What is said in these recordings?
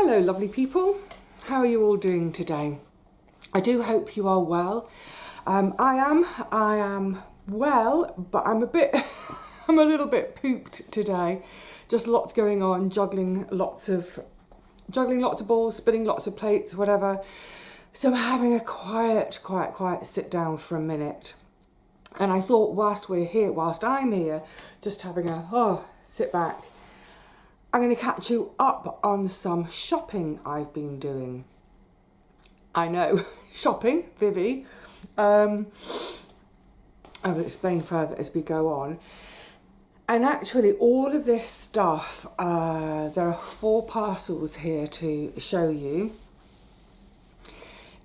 Hello lovely people, how are you all doing today? I do hope you are well. I am well, but I'm I'm a little bit pooped today. Just lots going on, juggling lots of balls, spinning lots of plates, whatever. So I'm having a quiet sit down for a minute. And I thought whilst I'm here, just having sit back, I'm going to catch you up on some shopping I've been doing. I know, shopping, Vivi. I will explain further as we go on. And actually all of this stuff, there are 4 parcels here to show you.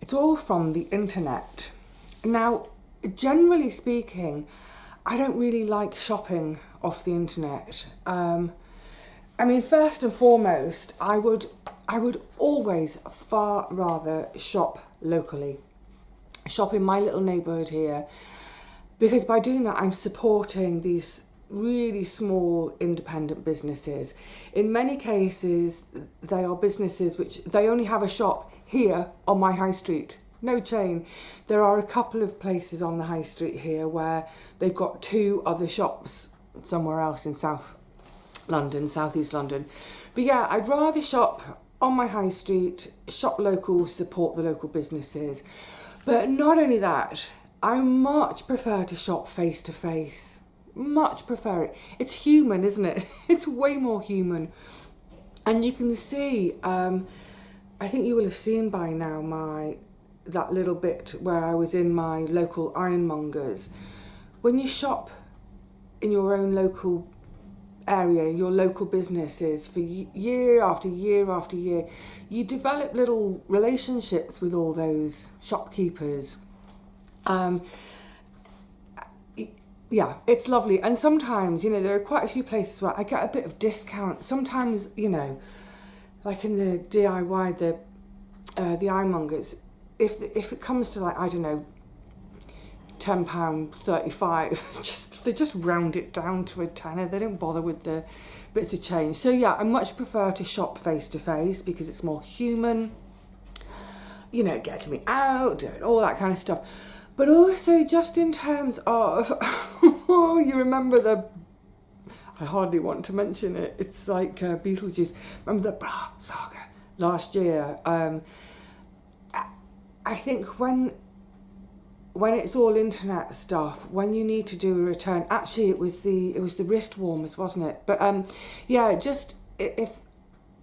It's all from the internet. Now, generally speaking, I don't really like shopping off the internet. I mean, first and foremost, I would always far rather shop locally, shop in my little neighbourhood here, because by doing that, I'm supporting these really small independent businesses. In many cases, they are businesses which they only have a shop here on my high street, no chain. There are a couple of places on the high street here where they've got 2 other shops somewhere else in South East London. But yeah, I'd rather shop on my high street, shop local, support the local businesses. But not only that, I much prefer to shop face to face. Much prefer it. It's human, isn't it? It's way more human. And you can see, I think you will have seen by now that little bit where I was in my local ironmongers. When you shop in your own local area, your local businesses, for year after year after year, you develop little relationships with all those shopkeepers. Yeah, it's lovely. And sometimes, there are quite a few places where I get a bit of discount. Sometimes, like in the DIY, the ironmongers, if it comes to, like, I don't know, £10.35, they just round it down to a tenner. They don't bother with the bits of change. So yeah, I much prefer to shop face to face because it's more human. It gets me out and all that kind of stuff. But also just in terms of, you remember I hardly want to mention it. It's like Beetlejuice. Remember the bra saga last year? I think when it's all internet stuff, when you need to do a return, actually it was the wrist warmers, wasn't it? But yeah, just if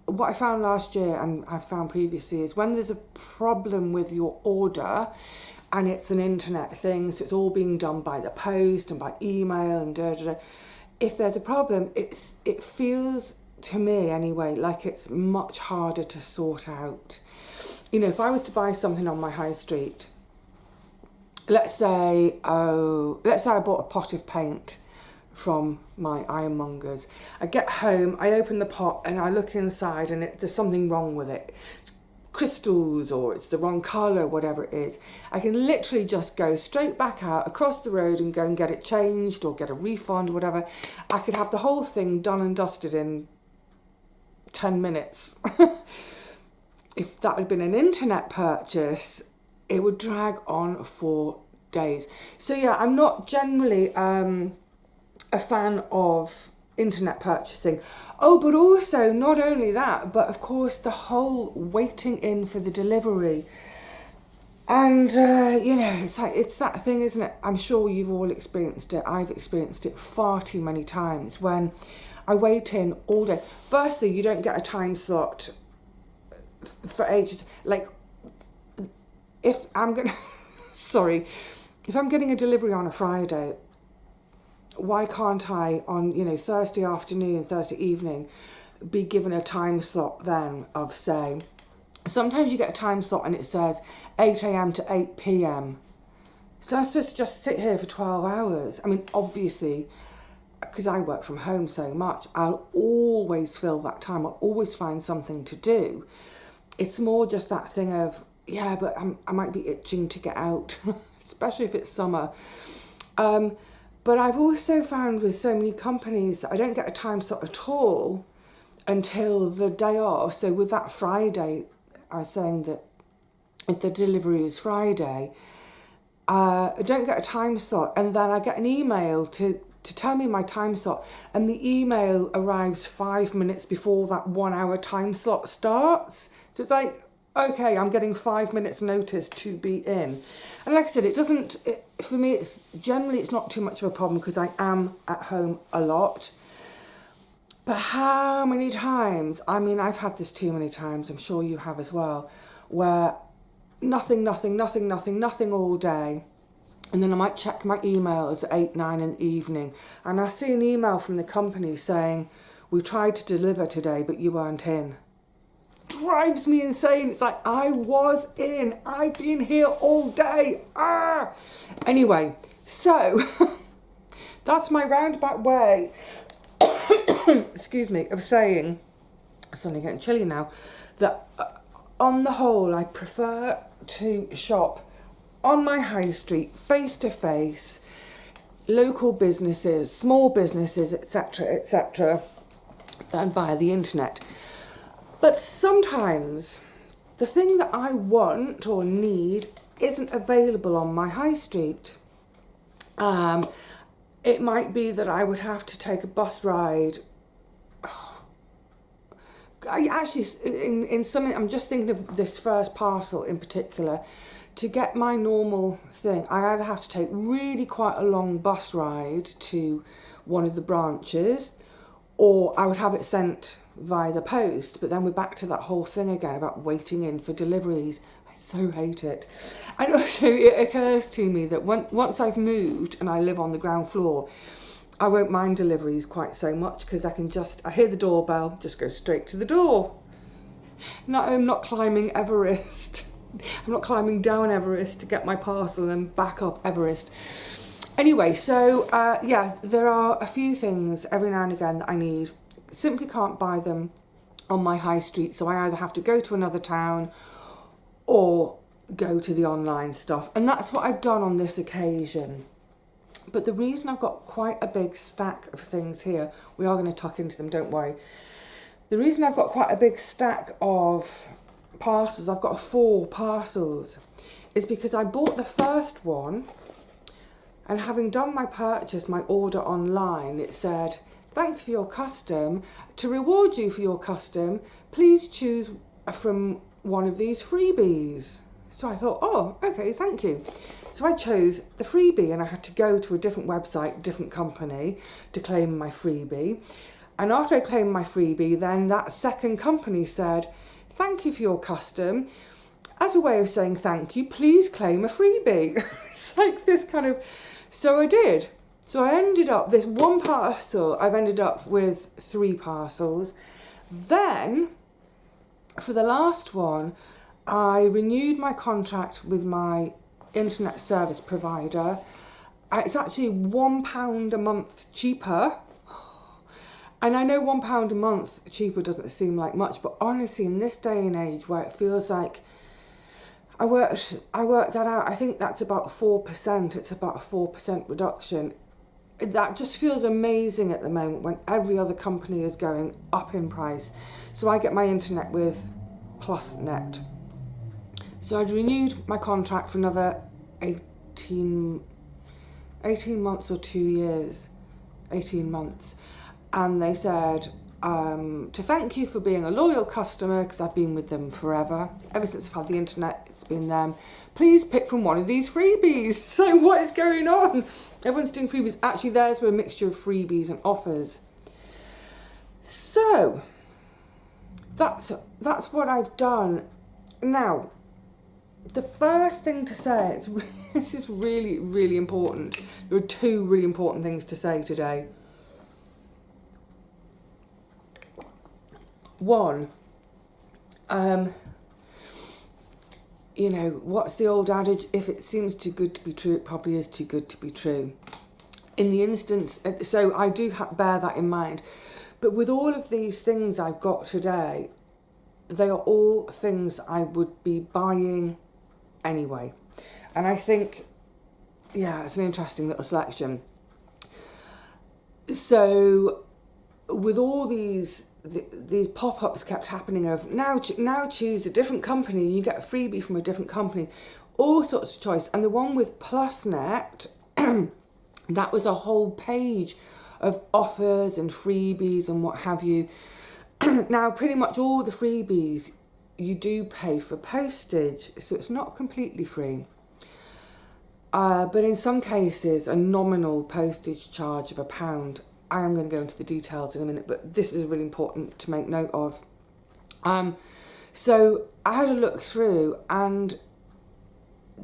what I found last year and I've found previously is when there's a problem with your order and it's an internet thing, so it's all being done by the post and by email and if there's a problem, it feels to me anyway like it's much harder to sort out. If I was to buy something on my high street, let's say I bought a pot of paint from my ironmongers. I get home, I open the pot and I look inside and there's something wrong with it. It's crystals or it's the wrong colour, whatever it is. I can literally just go straight back out across the road and go and get it changed or get a refund or whatever. I could have the whole thing done and dusted in 10 minutes. If that had been an internet purchase, it would drag on for days. So yeah, I'm not generally a fan of internet purchasing. Oh, but also not only that, but of course the whole waiting in for the delivery. And it's that thing, isn't it? I'm sure you've all experienced it. I've experienced it far too many times when I wait in all day. Firstly, you don't get a time slot for ages. Like, if I'm going if I'm getting a delivery on a Friday, why can't I on, Thursday afternoon, Thursday evening, be given a time slot then of, say, sometimes you get a time slot and it says 8 a.m. to 8 p.m. So I'm supposed to just sit here for 12 hours. I mean, obviously, because I work from home so much, I'll always fill that time. I'll always find something to do. It's more just that thing of, yeah, but I might be itching to get out, especially if it's summer. But I've also found with so many companies that I don't get a time slot at all. until the day of. So with that Friday, I was saying that if the delivery is Friday, I don't get a time slot, and then I get an email to tell me my time slot, and the email arrives 5 minutes before that 1 hour time slot starts. So it's like, okay, I'm getting 5 minutes notice to be in. And like I said, for me, it's not too much of a problem because I am at home a lot. But how many times, I mean, I've had this too many times, I'm sure you have as well, where nothing all day. And then I might check my emails at 8, 9 in the evening, and I see an email from the company saying, we tried to deliver today, but you weren't in. Drives me insane. It's like, I was in. I've been here all day. Ah! Anyway, so that's my roundabout way, excuse me, of saying, it's only getting chilly now, that on the whole, I prefer to shop on my high street, face to face, local businesses, small businesses, etc., than via the internet. But sometimes the thing that I want or need isn't available on my high street. It might be that I would have to take a bus ride. I actually, in something, I'm just thinking of this first parcel in particular. To get my normal thing, I either have to take really quite a long bus ride to one of the branches, or I would have it sent via the post. But then we're back to that whole thing again about waiting in for deliveries. I so hate it. And also it occurs to me that once I've moved and I live on the ground floor, I won't mind deliveries quite so much because I hear the doorbell, just go straight to the door. No, I'm not climbing Everest. I'm not climbing down Everest to get my parcel and then back up Everest. Anyway, so there are a few things every now and again that I need. Simply can't buy them on my high street, so I either have to go to another town or go to the online stuff. And that's what I've done on this occasion. But the reason I've got quite a big stack of things here, we are going to tuck into them, don't worry. The reason I've got quite a big stack of parcels, I've got 4 parcels, is because I bought the first one, and having done my purchase, my order online, it said, thank you for your custom. To reward you for your custom, please choose from one of these freebies. So I thought, oh, okay, thank you. So I chose the freebie, and I had to go to a different website, different company, to claim my freebie. And after I claimed my freebie, then that second company said, thank you for your custom. As a way of saying thank you, please claim a freebie. It's like this kind of... So I did. So I ended up, this one parcel, I've ended up with 3 parcels. Then, for the last one, I renewed my contract with my internet service provider. It's actually £1 a month cheaper. And I know £1 a month cheaper doesn't seem like much, but honestly, in this day and age where it feels like, I worked that out, I think that's about 4%, it's about a 4% reduction. That just feels amazing at the moment when every other company is going up in price. So I get my internet with PlusNet. So I'd renewed my contract for another 18 months or 2 years, 18 months. And they said, to thank you for being a loyal customer, because I've been with them forever. Ever since I've had the internet, it's been them. Please pick from one of these freebies. So what is going on? Everyone's doing freebies. Actually, theirs were a mixture of freebies and offers. So that's what I've done. Now, the first thing to say, this is really, really important. There are 2 really important things to say today. One, what's the old adage? If it seems too good to be true, it probably is too good to be true. In the instance, so I do bear that in mind. But with all of these things I've got today, they are all things I would be buying anyway. And I think, it's an interesting little selection. So with all these pop-ups kept happening of now choose a different company, you get a freebie from a different company, all sorts of choice. And the one with PlusNet, that was a whole page of offers and freebies and what have you. Now, pretty much all the freebies, you do pay for postage, so it's not completely free. But in some cases, a nominal postage charge of £1. I am going to go into the details in a minute, but this is really important to make note of. So I had a look through, and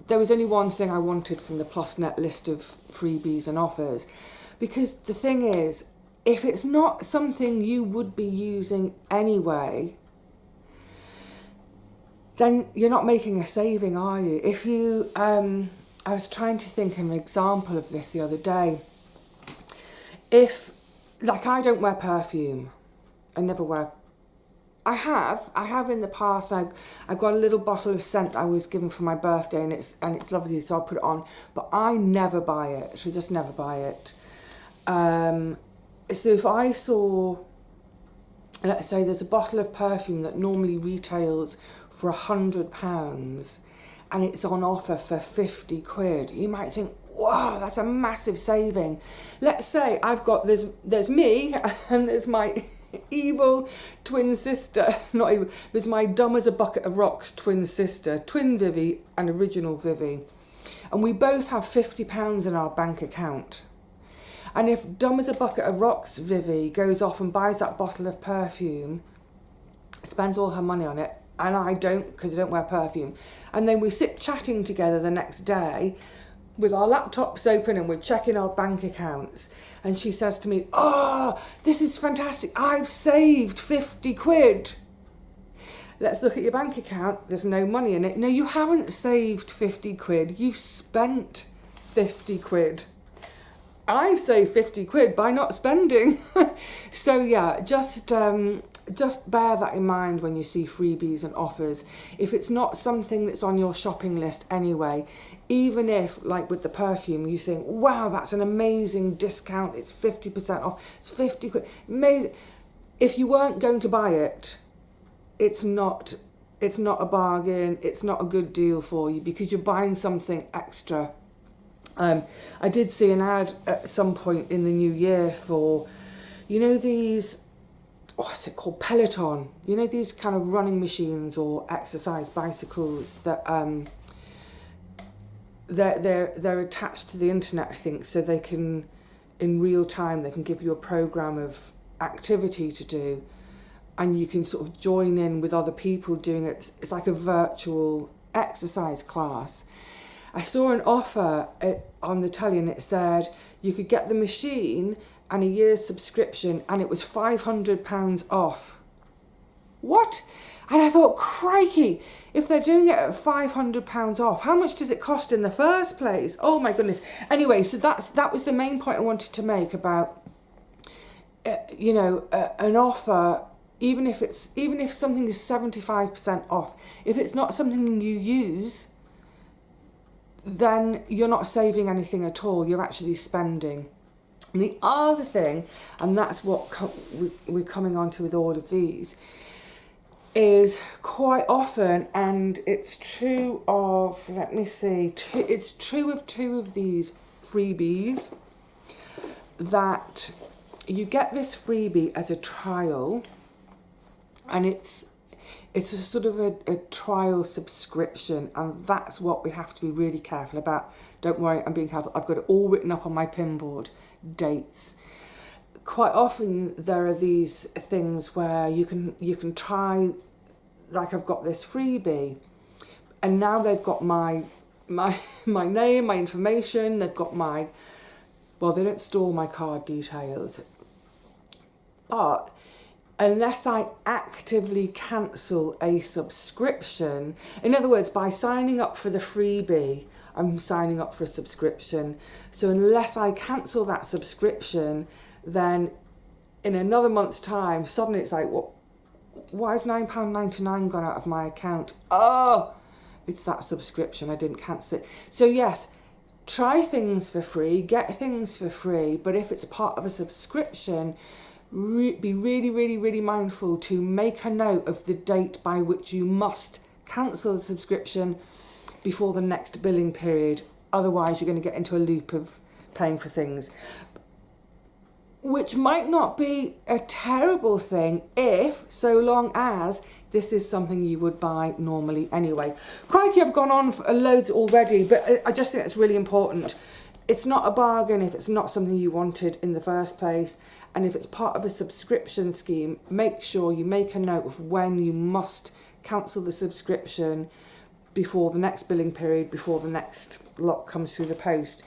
there was only one thing I wanted from the PlusNet list of freebies and offers, because the thing is, if it's not something you would be using anyway, then you're not making a saving, are you? If you, I was trying to think of an example of this the other day. If, like, I don't wear perfume. I never wear. I have in the past. I got a little bottle of scent I was given for my birthday, and it's lovely, so I put it on. But I never buy it. I just never buy it. So if I saw, let's say there's a bottle of perfume that normally retails for £100 and it's on offer for 50 quid, you might think, wow, that's a massive saving. Let's say I've got, there's me and there's my evil twin sister, not evil, there's my dumb as a bucket of rocks twin sister, twin Vivi and original Vivi. And we both have £50 in our bank account. And if dumb as a bucket of rocks Vivi goes off and buys that bottle of perfume, spends all her money on it, and I don't, because I don't wear perfume, and then we sit chatting together the next day with our laptops open and we're checking our bank accounts, and she says to me, oh, this is fantastic, I've saved 50 quid. Let's look at your bank account, there's no money in it. No, you haven't saved 50 quid, you've spent 50 quid. I've saved 50 quid by not spending. So yeah, just bear that in mind when you see freebies and offers. If it's not something that's on your shopping list anyway, even if, like with the perfume, you think, wow, that's an amazing discount, it's 50% off, it's 50 quid, amazing. If you weren't going to buy it, it's not a bargain, it's not a good deal for you, because you're buying something extra. I did see an ad at some point in the new year for, you know, these, what's it called, Peloton, you know, these kind of running machines or exercise bicycles that they're attached to the internet, I think, so they can, in real time, they can give you a program of activity to do, and you can sort of join in with other people doing it. It's like a virtual exercise class. I saw an offer on the telly, and it said you could get the machine and a year's subscription, and it was £500 off. What? And I thought, crikey, if they're doing it at £500 off, how much does it cost in the first place? Oh my goodness. Anyway, so that was the main point I wanted to make about, an offer. Even if something is 75% off, if it's not something you use, then you're not saving anything at all, you're actually spending. And the other thing, and that's what we're coming on to with all of these, is quite often, and it's true of, it's true of two of these freebies, that you get this freebie as a trial, and it's a sort of a trial subscription, and that's what we have to be really careful about. Don't worry, I'm being careful. I've got it all written up on my pinboard, dates. Quite often there are these things where you can try, like I've got this freebie, and now they've got my name, my information, they've got they don't store my card details, but unless I actively cancel a subscription, in other words, by signing up for the freebie, I'm signing up for a subscription. So unless I cancel that subscription, then in another month's time, suddenly it's like, well, why is £9.99 gone out of my account? Oh, it's that subscription, I didn't cancel it. So yes, try things for free, get things for free, but if it's part of a subscription, be really, really, really mindful to make a note of the date by which you must cancel the subscription before the next billing period. Otherwise, you're going to get into a loop of paying for things, which might not be a terrible thing if, so long as this is something you would buy normally anyway. Crikey, I've gone on for loads already, but I just think it's really important. It's not a bargain if it's not something you wanted in the first place. And if it's part of a subscription scheme, make sure you make a note of when you must cancel the subscription before the next billing period, before the next lot comes through the post.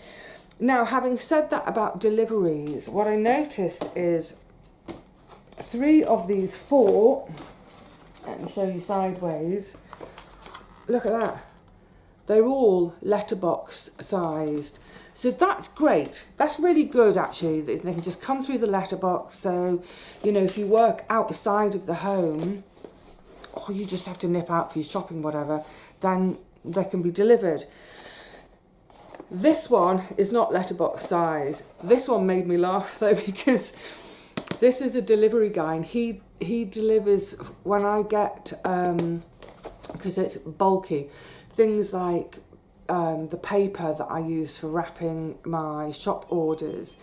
Now, having said that about deliveries, what I noticed is 3 of these 4, let me show you sideways, look at that, they're all letterbox sized. So that's great. That's really good, actually. They can just come through the letterbox. So, you know, if you work outside of the home, or you just have to nip out for your shopping, whatever, then they can be delivered. This one is not letterbox size. This one made me laugh, though, because this is a delivery guy, and he delivers when I get, because it's bulky, things like the paper that I use for wrapping my shop orders.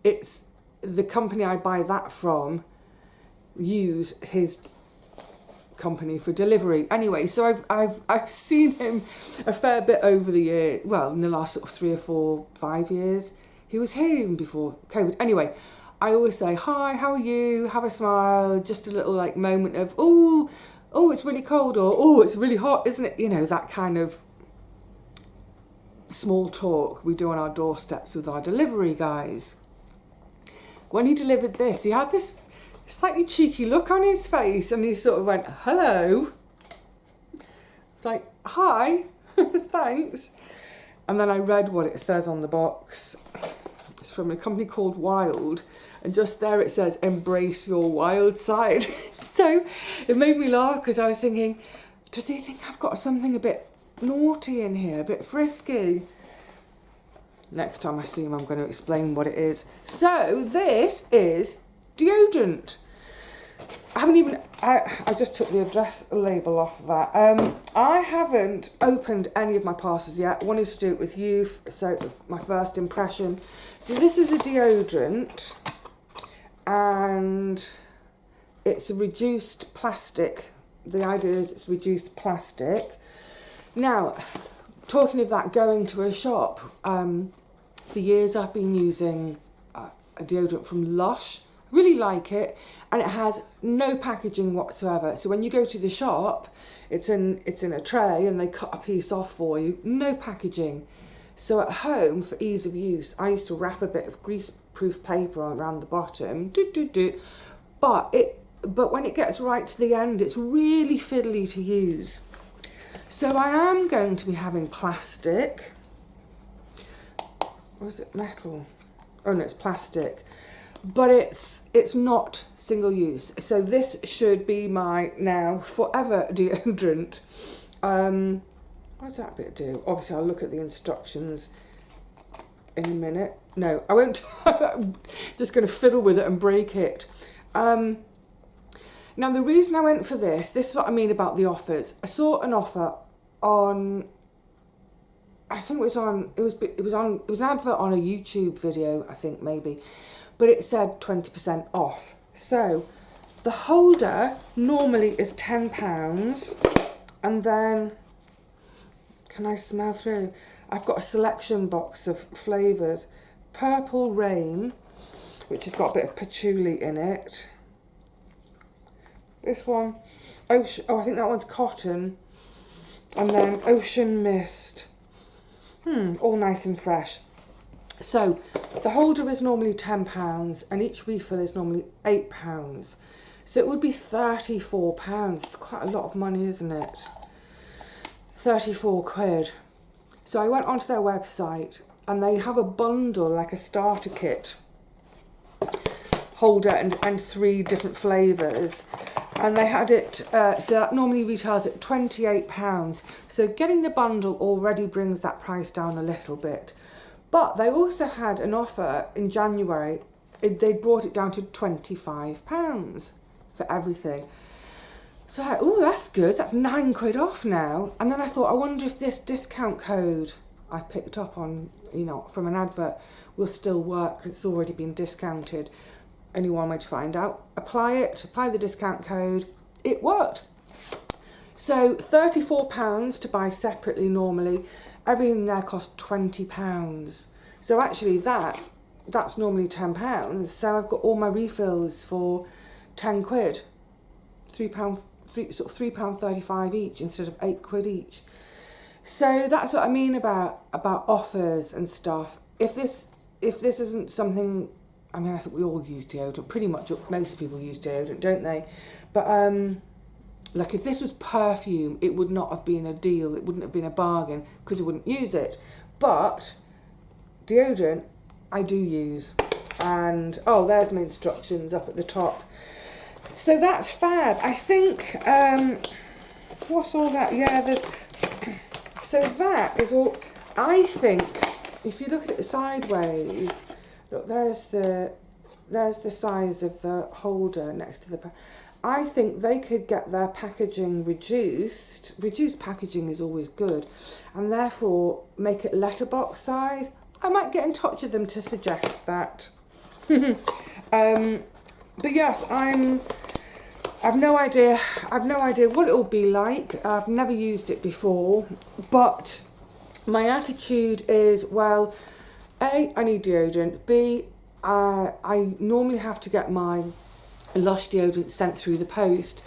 It's the company I buy that from use his company for delivery. Anyway, so I've seen him a fair bit over the year. Well, in the last sort of 3 or 4, 5 years. He was here even before COVID. Anyway, I always say, hi, how are you? Have a smile. Just a little like moment of, oh, it's really cold, or oh, it's really hot, isn't it? You know, that kind of small talk we do on our doorsteps with our delivery guys. When he delivered this, he had this slightly cheeky look on his face, and he sort of went, hello. It's like, hi, thanks. And then I read what it says on the box. It's from a company called Wild, and just there it says, embrace your wild side. So it made me laugh, because I was thinking, does he think I've got something a bit naughty in here, a bit frisky? Next time I see him, I'm going to explain what it is. So this is deodorant. I just took the address label off of that. I haven't opened any of my parcels yet. I wanted to do it with you, so my first impression. So this is a deodorant, and it's a reduced plastic. The idea is it's reduced plastic. Now, talking of that, going to a shop, for years I've been using a deodorant from Lush. Really like it, and it has no packaging whatsoever. So when you go to the shop, it's in a tray, and they cut a piece off for you. No packaging. So at home, for ease of use, I used to wrap a bit of grease-proof paper around the bottom. But when it gets right to the end, it's really fiddly to use. So I am going to be having plastic. Or is it metal? Oh no, it's plastic. But it's not single use. So this should be my now forever deodorant. What does that bit do? Obviously I'll look at the instructions in a minute. No, I won't. I'm just going to fiddle with it and break it. Now the reason I went for this is what I mean about the offers. I saw an offer on, I think it was an advert on a YouTube video, I think maybe. But it said 20% off. So the holder normally is £10, and then, can I smell through? I've got a selection box of flavours. Purple Rain, which has got a bit of patchouli in it. This one, I think that one's cotton. And then Ocean Mist. All nice and fresh. So the holder is normally £10, and each refill is normally £8. So it would be £34. It's quite a lot of money, isn't it? 34 quid. So I went onto their website, and they have a bundle, like a starter kit holder and 3 different flavours. And they had it, so that normally retails at £28. So getting the bundle already brings that price down a little bit. But they also had an offer in January they brought it down to £25 for everything. So I, oh, that's good. That's £9 off now. And then I thought, I wonder if this discount code I picked up on, you know, from an advert will still work because it's already been discounted. Only one way to find out. Apply the discount code. It worked. So £34 to buy separately normally. Everything there cost £20. So actually that's normally £10. So I've got all my refills for £10. £3.35 each instead of £8 each. So that's what I mean about offers and stuff. If this isn't something, I mean, I think we all use deodorant. Pretty much most people use deodorant, don't they? But like if this was perfume, it would not have been a deal. It wouldn't have been a bargain because you wouldn't use it. But deodorant, I do use. And oh, there's my instructions up at the top. So that's fab. I think, what's all that? Yeah, there's, so that is all, I think, if you look at it sideways, look, there's the size of the holder next to the, I think they could get their packaging reduced. Reduced packaging is always good, and therefore make it letterbox size. I might get in touch with them to suggest that. But yes, I've no idea what it will be like. I've never used it before, but my attitude is, well, A, I need deodorant. B, I normally have to get my Lush deodorant sent through the post.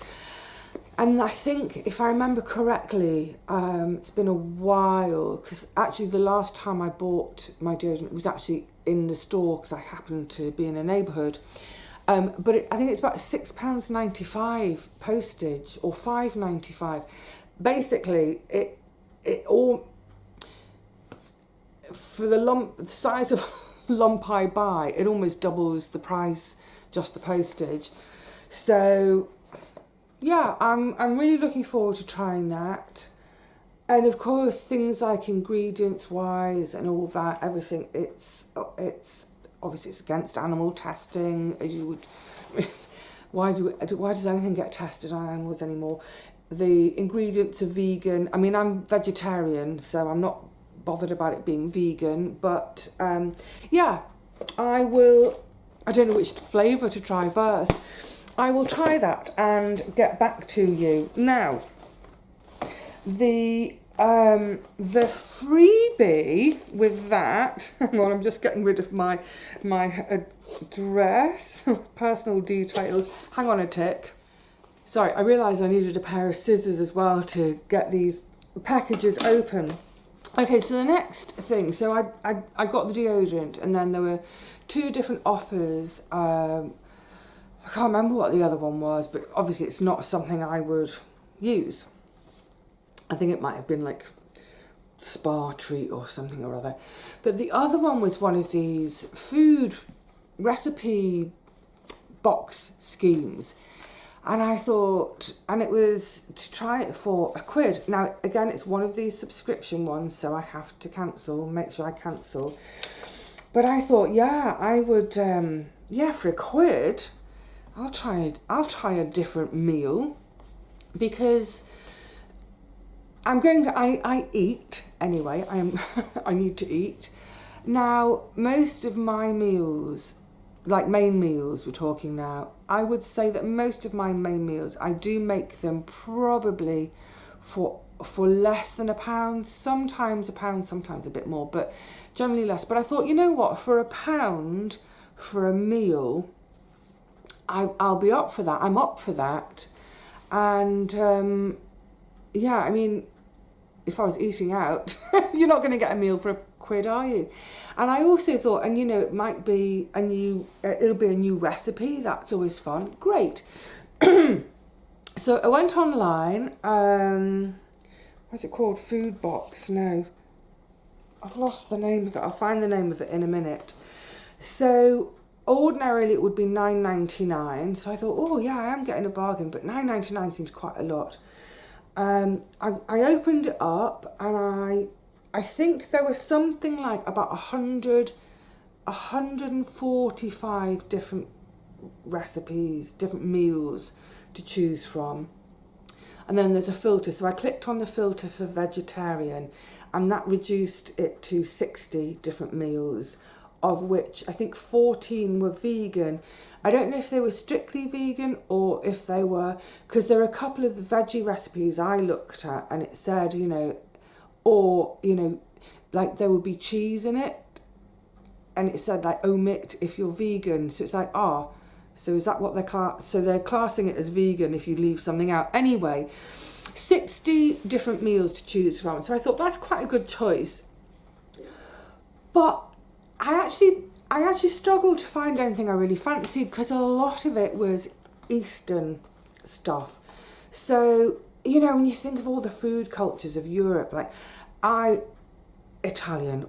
And I think, if I remember correctly, it's been a while, because actually the last time I bought my deodorant was actually in the store because I happened to be in a neighbourhood. But I think it's about £6.95 postage or £5.95. Basically, it all, for the size of lump I buy, it almost doubles the price, just the postage. So yeah, I'm really looking forward to trying that. And of course, things like ingredients wise and all that, everything, it's obviously it's against animal testing, as you would. Why does anything get tested on animals anymore? The ingredients are vegan. I mean, I'm vegetarian, so I'm not bothered about it being vegan. But yeah, I don't know which flavour to try first. I will try that and get back to you. Now, the freebie with that, hang on, I'm just getting rid of my address, personal details. Hang on a tick. Sorry, I realised I needed a pair of scissors as well to get these packages open. Okay, so the next thing, so I got the deodorant, and then there were two different offers. I can't remember what the other one was, but obviously it's not something I would use. I think it might have been like spa treat or something or other. But the other one was one of these food recipe box schemes. And I thought, and it was to try it for £1. Now, again, it's one of these subscription ones, so I have to cancel, make sure I cancel. But I thought, yeah, I would, for £1, I'll try a different meal, because I eat anyway. I need to eat. Now, most of my meals, like main meals we're talking now, I would say that most of my main meals, I do make them probably for less than £1, sometimes £1, sometimes a bit more, but generally less. But I thought, you know what, for £1 for a meal, I'll be up for that. I'm up for that. And yeah, I mean, if I was eating out, you're not going to get a meal for £1, are you? And I also thought, and you know, it might be it'll be a new recipe. That's always fun. Great. So I went online. What's it called? Food Box? No, I've lost the name of it. I'll find the name of it in a minute. So ordinarily it would be $9.99. So I thought, oh yeah, I am getting a bargain, but $9.99 seems quite a lot. I opened it up, and I think there was something like about 100 145 different recipes, different meals to choose from. And then there's a filter. So I clicked on the filter for vegetarian, and that reduced it to 60 different meals, of which I think 14 were vegan. I don't know if they were strictly vegan or if they were, because there are a couple of the veggie recipes I looked at and it said, you know, or, you know, like there would be cheese in it, and it said like omit if you're vegan. So it's like, so is that what they're classing it as vegan if you leave something out? Anyway, 60 different meals to choose from. So I thought that's quite a good choice. But I actually struggled to find anything I really fancied, because a lot of it was Eastern stuff. So, you know, when you think of all the food cultures of Europe, like Italian,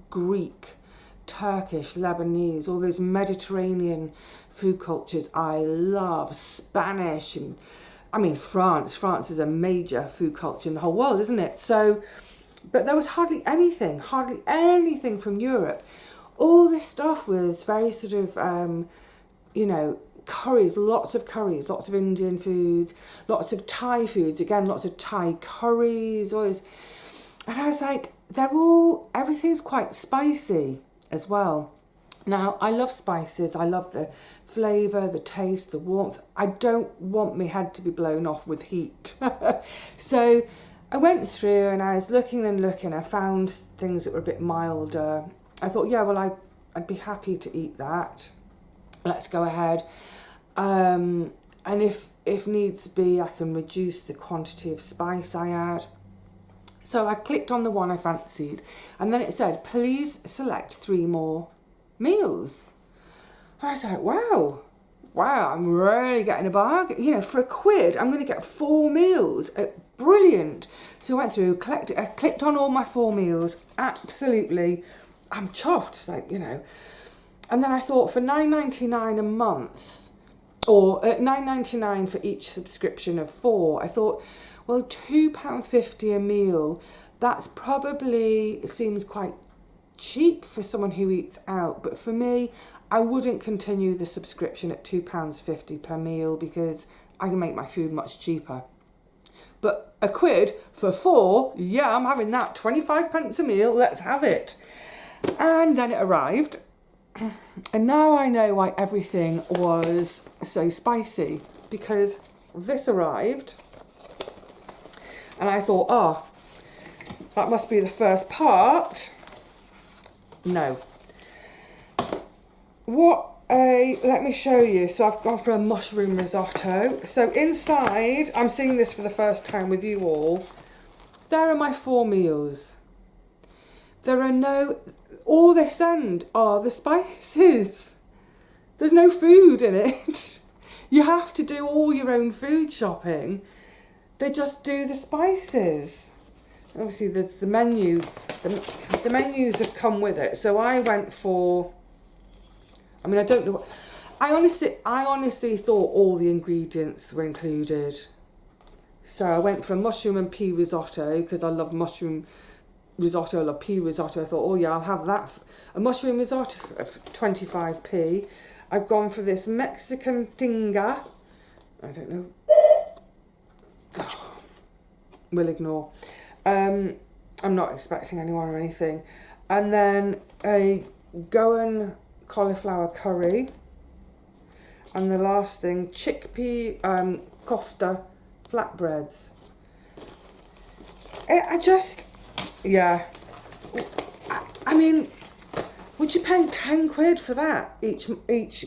Greek, Turkish, Lebanese, all those Mediterranean food cultures I love. Spanish, and I mean France is a major food culture in the whole world, isn't it? So, but there was hardly anything from Europe. All this stuff was very sort of you know, curries, lots of Indian foods, lots of Thai foods, again lots of Thai curries, all this. And I was like, everything's quite spicy as well. Now, I love spices. I love the flavour, the taste, the warmth. I don't want my head to be blown off with heat. So I went through and I was looking. I found things that were a bit milder. I thought, yeah, well, I'd be happy to eat that. Let's go ahead. And if needs be, I can reduce the quantity of spice I add. So I clicked on the one I fancied, and then it said, please select 3 more meals. And I was like, wow, I'm really getting a bargain. You know, for £1, I'm going to get 4 meals. Brilliant. So I went through, I clicked on all my 4 meals. Absolutely, I'm chuffed. It's like, you know. And then I thought, for £9.99 a month, or at £9.99 for each subscription of 4, I thought, well, £2.50 a meal, that's probably, it seems quite cheap for someone who eats out. But for me, I wouldn't continue the subscription at £2.50 per meal, because I can make my food much cheaper. But £1 for 4, yeah, I'm having that. 25p a meal, let's have it. And then it arrived. And now I know why everything was so spicy, because this arrived. And I thought, that must be the first part. No. Let me show you. So I've gone for a mushroom risotto. So inside, I'm seeing this for the first time with you all. There are my 4 meals. All they send are the spices. There's no food in it. You have to do all your own food shopping. They just do the spices. Obviously, the menu, the menus have come with it. So I went for, I mean, I don't know. I honestly thought all the ingredients were included. So I went for mushroom and pea risotto, because I love mushroom risotto, I love pea risotto. I thought, oh yeah, I'll have that. A mushroom risotto for 25p. I've gone for this Mexican tinga. I don't know. We'll ignore. I'm not expecting anyone or anything. And then a Goan cauliflower curry. And the last thing, chickpea kofta flatbreads. I mean, would you pay £10 for that each?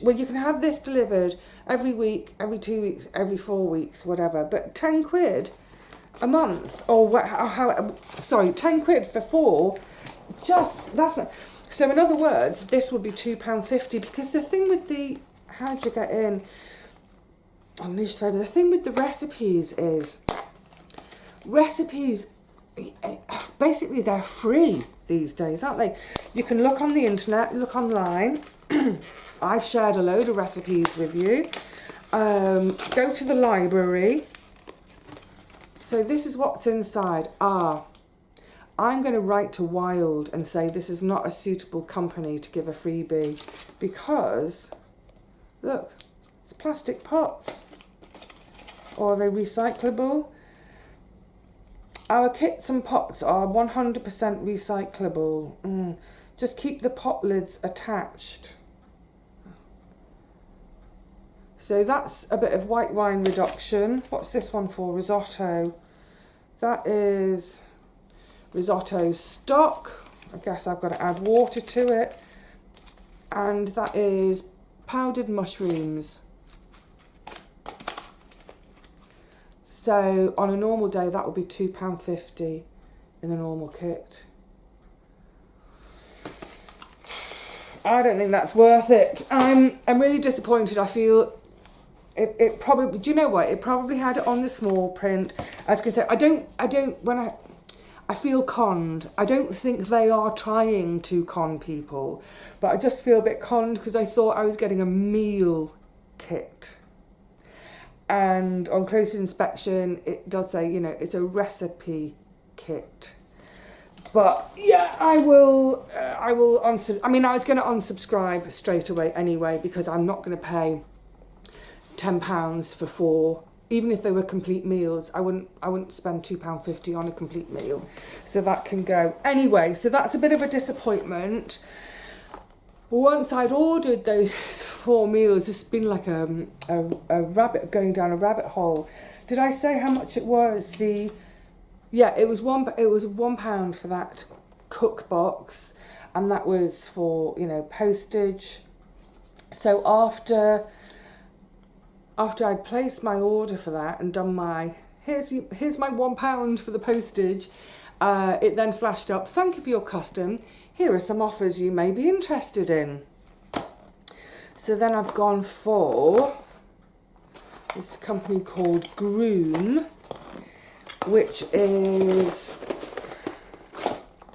Well, you can have this delivered every week, every 2 weeks, every 4 weeks, whatever. But £10 a month, £10 for 4. That's not. So in other words, this would be £2.50, because the thing with how do you get in? The thing with the recipes is, basically they're free these days, aren't they? You can look on the internet, look online. I've shared a load of recipes with you. Go to the library. So this is what's inside. I'm going to write to Wild and say this is not a suitable company to give a freebie because, look, it's plastic pots. Or are they recyclable? Our kits and pots are 100% recyclable. Just keep the pot lids attached. So that's a bit of white wine reduction. What's this one for? Risotto. That is risotto stock. I guess I've got to add water to it. And that is powdered mushrooms. So on a normal day, that would be £2.50 in the normal kit. I don't think that's worth it. I'm really disappointed. I feel it probably, do you know what? It probably had it on the small print. I was going to say, I feel conned. I don't think they are trying to con people, but I just feel a bit conned because I thought I was getting a meal kit. And on close inspection, it does say, you know, it's a recipe kit. But yeah, I will I was going to unsubscribe straight away anyway because I'm not going to pay £10 for 4. Even if they were complete meals, I wouldn't spend £2.50 on a complete meal. So that can go. Anyway, so that's a bit of a disappointment. Once I'd ordered those 4 meals, it's been like a rabbit going down a rabbit hole. Did I say how much it was? It was £1 for that cook box, and that was for, you know, postage. So after I'd placed my order for that and done my here's my £1 for the postage, it then flashed up, thank you for your custom. Here are some offers you may be interested in. So then I've gone for this company called Groon, which is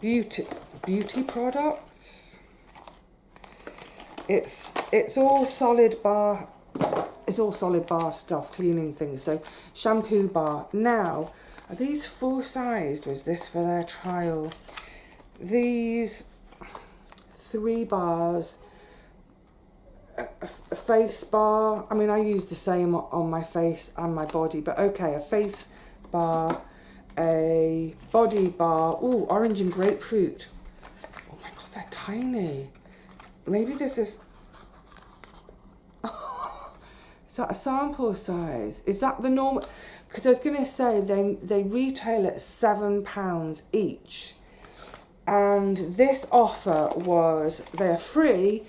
beauty products. It's all solid bar. It's all solid bar stuff, cleaning things. So shampoo bar. Now, are these full sized or is this for their trial? These 3 bars, a face bar. I mean, I use the same on my face and my body, but okay, a face bar, a body bar. Ooh, orange and grapefruit. Oh my God, they're tiny. Maybe this is... Is that a sample size? Is that the normal? Because I was going to say they retail at £7 each. And this offer was, they're free,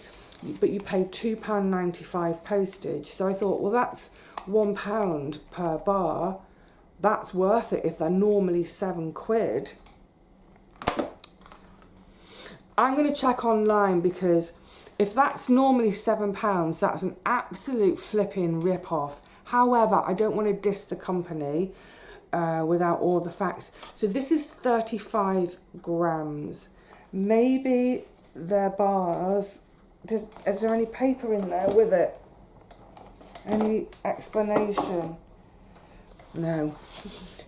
but you pay £2.95 postage. So I thought, well, that's £1 per bar. That's worth it if they're normally £7. I'm going to check online because if that's normally £7, that's an absolute flipping rip-off. However, I don't want to diss the company without all the facts. So this is 35 grams. Maybe their bars... Is there any paper in there with it? Any explanation? No.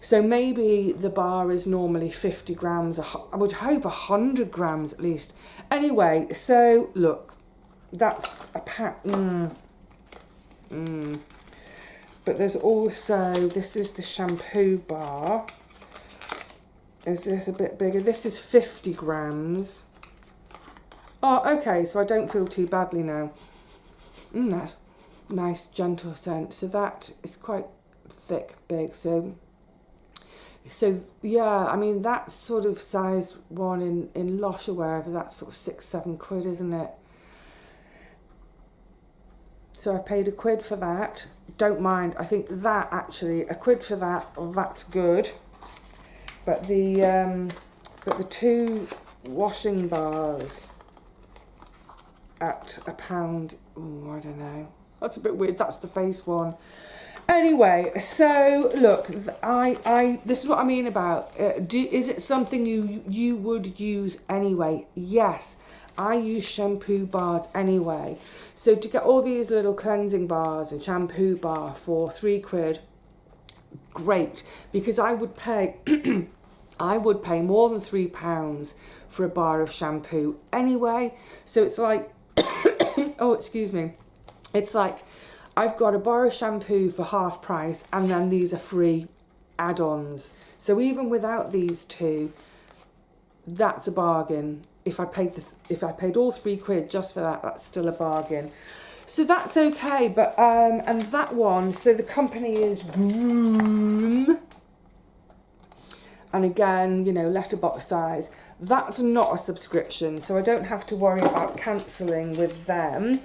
So maybe the bar is normally 50 grams. I would hope 100 grams at least. Anyway, so look, that's a pack. But there's also, this is the shampoo bar. Is this a bit bigger? This is 50 grams. Oh, okay, so I don't feel too badly now. That's nice, gentle scent. So that is quite thick, big. So yeah, I mean, that sort of size one in Lush or wherever, that's sort of £6-7, isn't it? So I paid £1 for that. Don't mind. I think that actually, £1 for that, that's good. But the 2 washing bars at £1, I don't know. That's a bit weird. That's the face one. Anyway, so look, this is what I mean about. Is it something you would use anyway? Yes. I use shampoo bars anyway. So to get all these little cleansing bars and shampoo bar for £3, great. Because I would pay I would pay more than £3 for a bar of shampoo anyway. So it's like, oh, excuse me. It's like I've got a bar of shampoo for half price, and then these are free add-ons. So even without these two, that's a bargain. If I paid all £3 just for that, that's still a bargain. So that's okay. But and that one, so the company is Groom. And again, you know, letterbox size. That's not a subscription, so I don't have to worry about cancelling with them.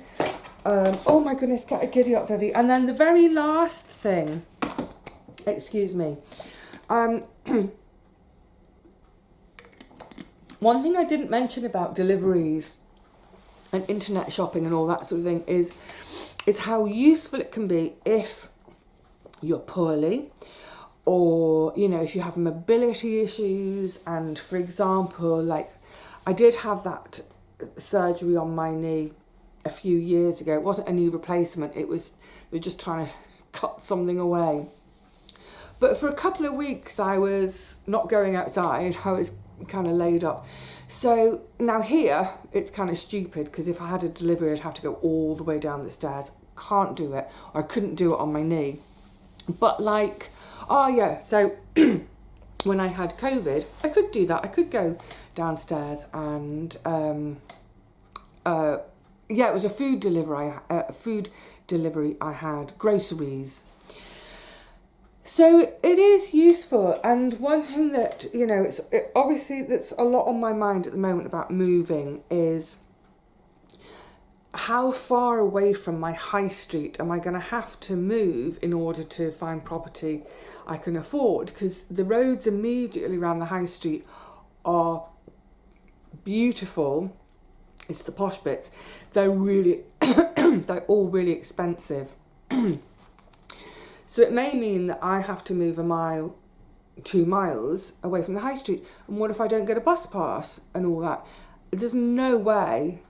Oh my goodness, get a giddy up, Vivi. And then the very last thing, excuse me. One thing I didn't mention about deliveries and internet shopping and all that sort of thing is how useful it can be if you're poorly, or, you know, if you have mobility issues. And for example, like I did have that surgery on my knee a few years ago. It wasn't a knee replacement, it was, they were just trying to cut something away. But for a couple of weeks I was not going outside, I was kind of laid up. So now here it's kind of stupid, because if I had a delivery I'd have to go all the way down the stairs. Can't do it, or I couldn't do it on my knee. But like, oh yeah, so when I had COVID, I could do that. I could go downstairs and yeah, it was a food delivery I had, groceries. So it is useful. And one thing that, you know, obviously that's a lot on my mind at the moment about moving is how far away from my high street am I going to have to move in order to find property I can afford? Because the roads immediately around the high street are beautiful. It's the posh bits. They're really, they're all really expensive. So it may mean that I have to move 2 miles away from the high street. And what if I don't get a bus pass and all that? There's no way.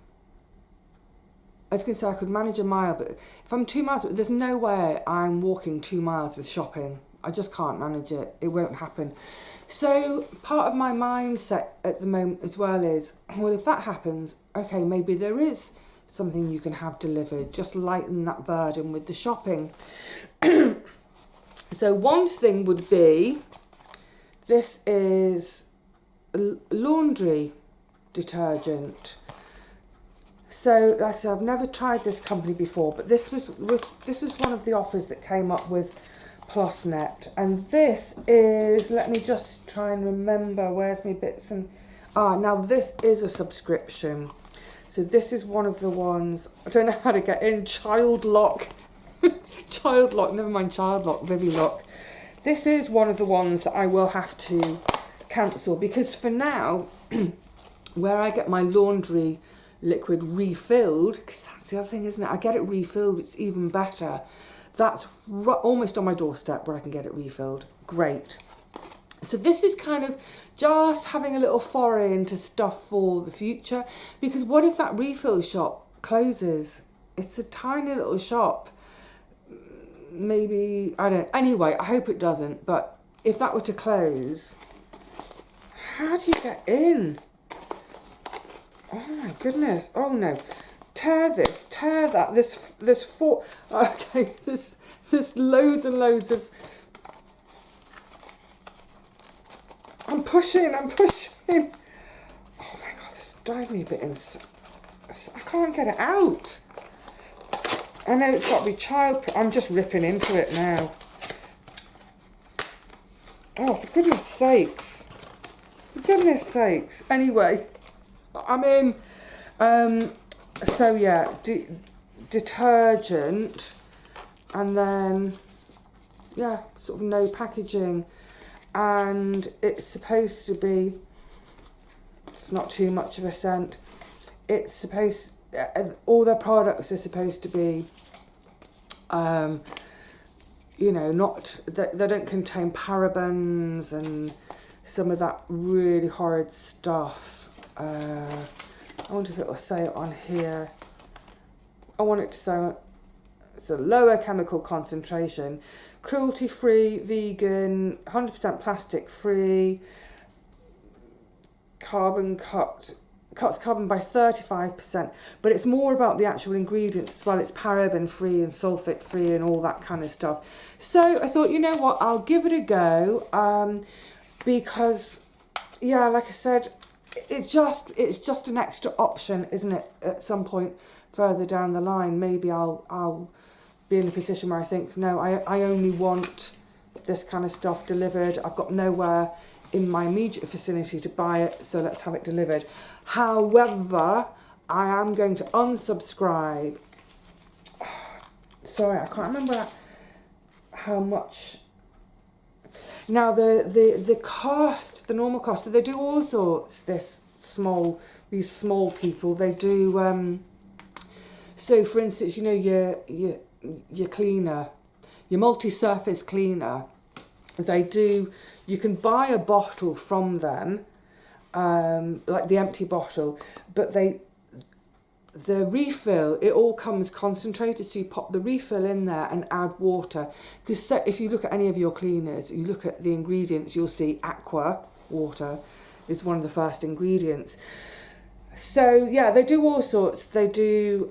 I was going to say I could manage a mile, but if I'm 2 miles, there's no way I'm walking 2 miles with shopping. I just can't manage it. It won't happen. So part of my mindset at the moment as well is, well, if that happens, okay, maybe there is something you can have delivered. Just lighten that burden with the shopping. So one thing would be, this is laundry detergent. So, like I said, I've never tried this company before, but this was one of the offers that came up with PlusNet, and this is, let me just try and remember, where's my bits and now this is a subscription. So this is one of the ones, I don't know how to get in, Child Lock, never mind Child Lock, Vivi Lock. This is one of the ones that I will have to cancel, because for now, where I get my laundry liquid refilled, because that's the other thing, isn't it? I get it refilled, it's even better. That's almost on my doorstep where I can get it refilled. Great. So this is kind of just having a little foray into stuff for the future, because what if that refill shop closes? It's a tiny little shop. Maybe, I don't know. Anyway, I hope it doesn't, but if that were to close, how do you get in? Oh my goodness. Oh no. Tear this, tear that. There's four. Okay, there's loads and loads of. I'm pushing. Oh my god, this drives me a bit insane. I can't get it out. I know it's got to be I'm just ripping into it now. Oh, for goodness sakes. For goodness sakes. Anyway, I'm in. So yeah, detergent, and then yeah, sort of no packaging, and it's supposed to be, it's not too much of a scent. It's supposed, all their products are supposed to be, you know, not, they don't contain parabens and some of that really horrid stuff. I wonder if it will say it on here. I want it to say it's a lower chemical concentration, cruelty-free, vegan, 100% plastic-free, cuts carbon by 35%, but it's more about the actual ingredients as well. It's paraben free and sulfate free and all that kind of stuff. So I thought, you know what, I'll give it a go, because, yeah, like I said, it's just an extra option, isn't it? At some point further down the line, maybe I'll be in a position where I think, no, I only want this kind of stuff delivered. I've got nowhere in my immediate vicinity to buy it, so let's have it delivered. However, I am going to unsubscribe. Sorry, I can't remember how much. Now the cost, the normal cost, so they do all sorts. These small people, they do. So for instance, you know, your cleaner, your multi-surface cleaner, they do. You can buy a bottle from them, like the empty bottle, but the refill, it all comes concentrated, so you pop the refill in there and add water. Because if you look at any of your cleaners, you look at the ingredients, you'll see aqua, water, is one of the first ingredients. So yeah, they do all sorts. They do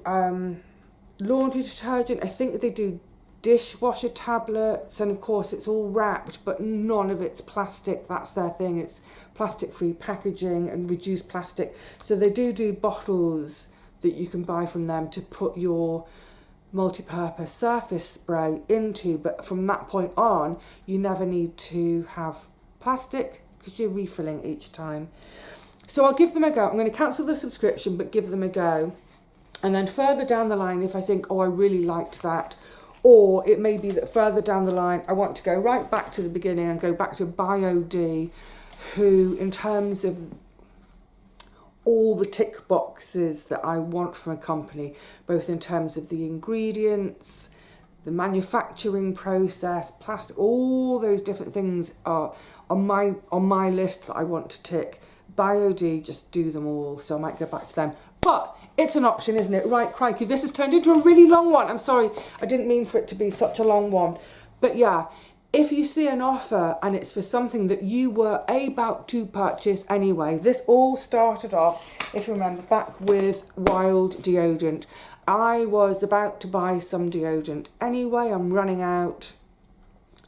laundry detergent. I think they do dishwasher tablets, and of course it's all wrapped, but none of it's plastic. That's their thing. It's plastic free packaging and reduced plastic. So they do bottles that you can buy from them to put your multi-purpose surface spray into, but from that point on you never need to have plastic because you're refilling each time. So I'll give them a go. I'm going to cancel the subscription but give them a go, and then further down the line, if I think, oh, I really liked that, or it may be that further down the line I want to go right back to the beginning and go back to BioD, who, in terms of all the tick boxes that I want from a company, both in terms of the ingredients, the manufacturing process, plastic, all those different things are on my list that I want to tick. BioD just do them all, so I might go back to them. But it's an option, isn't it? Right, crikey, this has turned into a really long one. I'm sorry, I didn't mean for it to be such a long one. But yeah, if you see an offer and it's for something that you were about to purchase anyway, this all started off, if you remember, back with Wild deodorant. I was about to buy some deodorant anyway, I'm running out.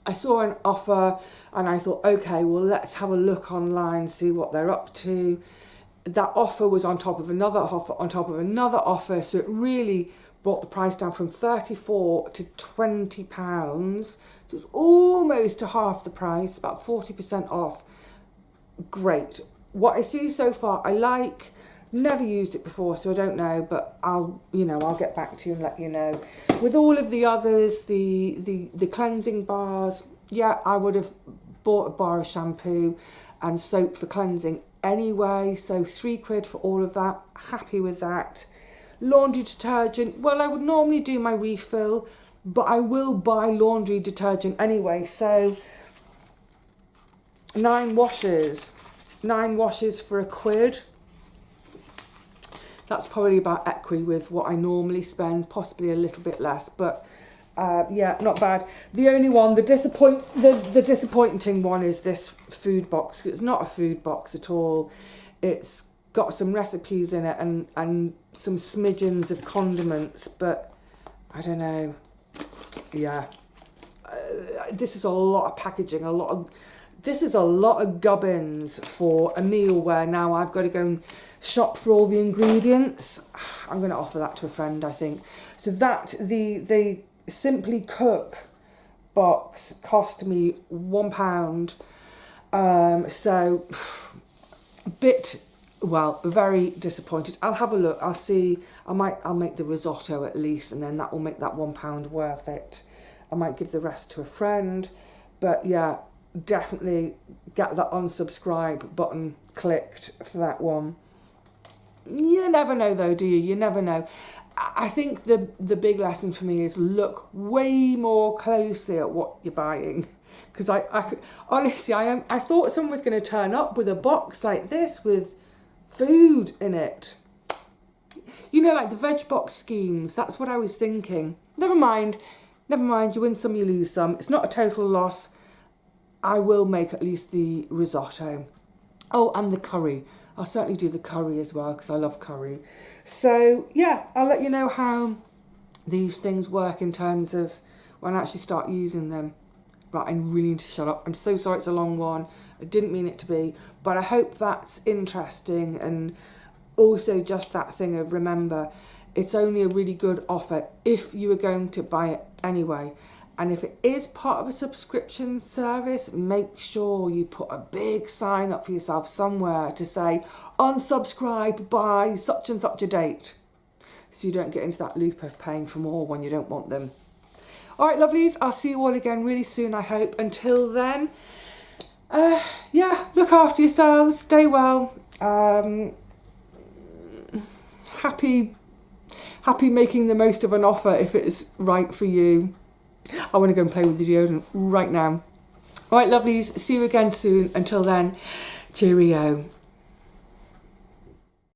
I saw an offer and I thought, okay, well, let's have a look online, see what they're up to. That offer was on top of another offer, on top of another offer, so it really brought the price down from £34 to £20. So it was almost to half the price, about 40% off. Great. What I see so far, I like. Never used it before, so I don't know, but I'll get back to you and let you know. With all of the others, the cleansing bars, yeah, I would have bought a bar of shampoo and soap for cleansing anyway, so £3 for all of that. Happy with that. Laundry detergent, well, I would normally do my refill, but I will buy laundry detergent anyway, so 9 washes for £1. That's probably about equi with what I normally spend, possibly a little bit less, but yeah, not bad. The only one, the disappointing one is this food box. It's not a food box at all. It's got some recipes in it and some smidgens of condiments, but I don't know. Yeah, this is a lot of packaging, this is a lot of gubbins for a meal where now I've got to go and shop for all the ingredients. I'm going to offer that to a friend, I think. So that, the Simply Cook box cost me £1. So, very disappointed. I'll have a look. I'll see. I'll make the risotto at least, and then that will make that £1 worth it. I might give the rest to a friend. But yeah, definitely get that unsubscribe button clicked for that one. You never know though, do you? You never know. I think the big lesson for me is look way more closely at what you're buying. Because I honestly, I thought someone was going to turn up with a box like this with food in it. You know, like the veg box schemes. That's what I was thinking. Never mind. You win some, you lose some. It's not a total loss. I will make at least the risotto. Oh, and the curry. I'll certainly do the curry as well because I love curry. So yeah, I'll let you know how these things work in terms of when I actually start using them. Right, I really need to shut up. I'm so sorry it's a long one. I didn't mean it to be, but I hope that's interesting, and also just that thing of remember, it's only a really good offer if you are going to buy it anyway. And if it is part of a subscription service, make sure you put a big sign up for yourself somewhere to say, unsubscribe by such and such a date. So you don't get into that loop of paying for more when you don't want them. All right, lovelies, I'll see you all again really soon, I hope. Until then, yeah, look after yourselves, stay well. Happy making the most of an offer if it's right for you. I want to go and play with the deodorant right now. All right, lovelies, see you again soon. Until then, cheerio.